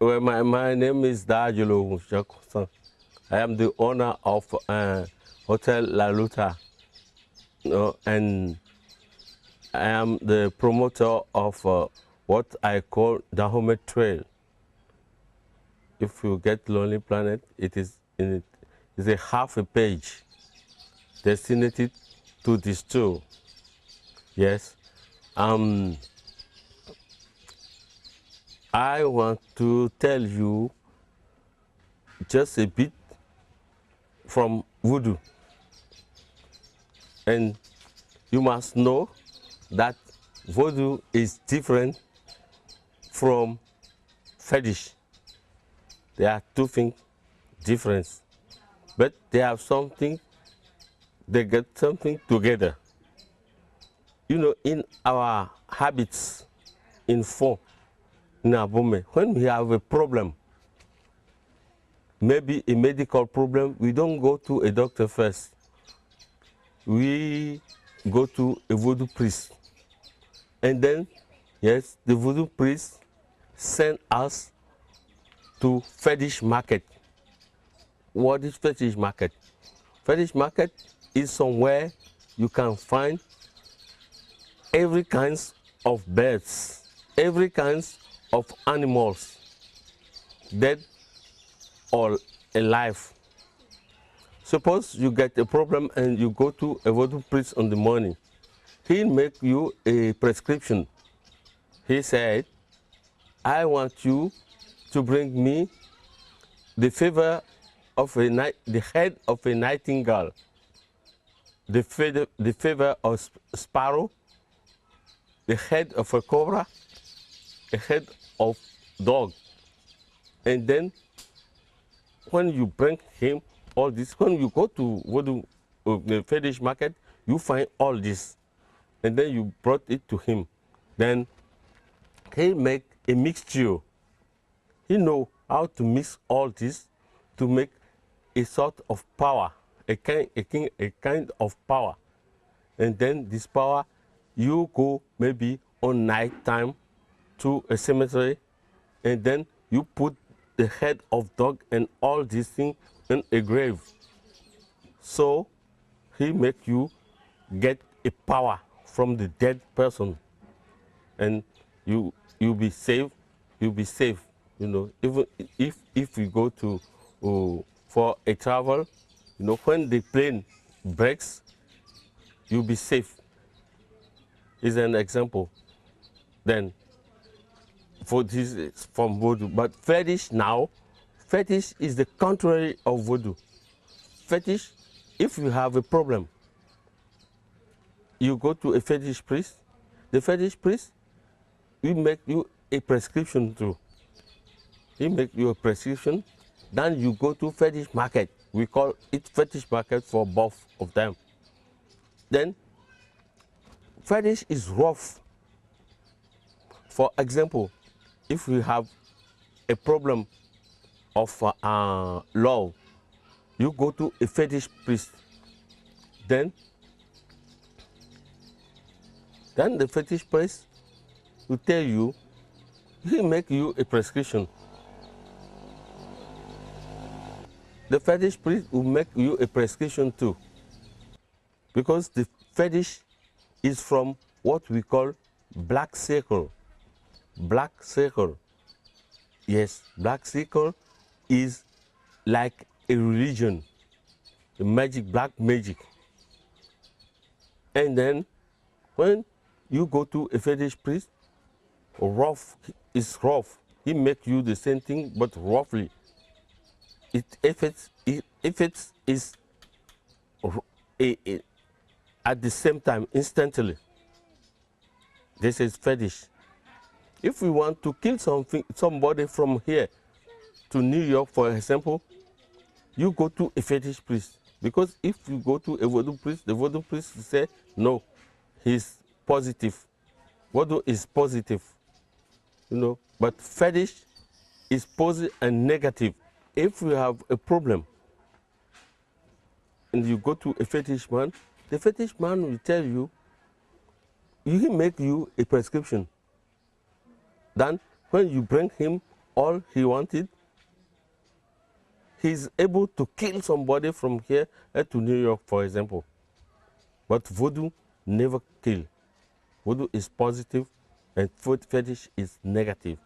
Well, my name is Dajolo Jackson. I am the owner of Hotel La Luta, and I am the promoter of what I call Dahomey Trail. If you get Lonely Planet, it is in it is a half a page designated to this tour. Yes. I want to tell you just a bit from voodoo. And you must know that voodoo is different from fetish. There are two things different, but they have something, they get something together. You know, in our habits in form, in Abome, when we have a problem, maybe a medical problem, we don't go to a doctor first. We go to a voodoo priest. And then, yes, the voodoo priest send us to fetish market. What is fetish market? Fetish market is somewhere you can find every kinds of birds, every kinds of animals, dead or alive. Suppose you get a problem and you go to a voodoo priest in the morning. He'll make you a prescription. He said, I want you to bring me the feather of the head of a nightingale, the feather of sparrow, the head of a cobra, the head of dog. And then when you bring him all this, when you go to voodoo, the fetish market, you find all this. And then you brought it to him. Then he make a mixture. He know how to mix all this to make a sort of power, a kind of power. And then this power, you go maybe on night time to a cemetery, and then you put the head of dog and all these things in a grave. So he make you get a power from the dead person, and you be safe. You be safe. You know, even if we go to for a travel, you know, when the plane breaks, you'll be safe. Is an example. Then for this is from voodoo, but fetish now, fetish is the contrary of voodoo. Fetish, if you have a problem, you go to a fetish priest. The fetish priest will make you a prescription too. He make you a prescription. Then you go to fetish market. We call it fetish market for both of them. Then fetish is rough. For example, if we have a problem of love, you go to a fetish priest. Then the fetish priest will tell you, he make you a prescription. The fetish priest will make you a prescription too. Because the fetish is from what we call black circle. Black circle. Yes, black circle is like a religion, a magic, black magic. And then when you go to a fetish priest, rough is rough. He make you the same thing, but roughly. If it is at the same time, instantly, this is fetish. If we want to kill somebody from here to New York, for example, you go to a fetish priest. Because if you go to a voodoo priest, the voodoo priest will say, no, he's positive. Voodoo is positive, you know, but fetish is positive and negative. If you have a problem and you go to a fetish man, the fetish man will tell you, he make you a prescription. Then when you bring him all he wanted. He's able to kill somebody from here to New York, for example. But voodoo never kill. Voodoo is positive and food fetish is negative.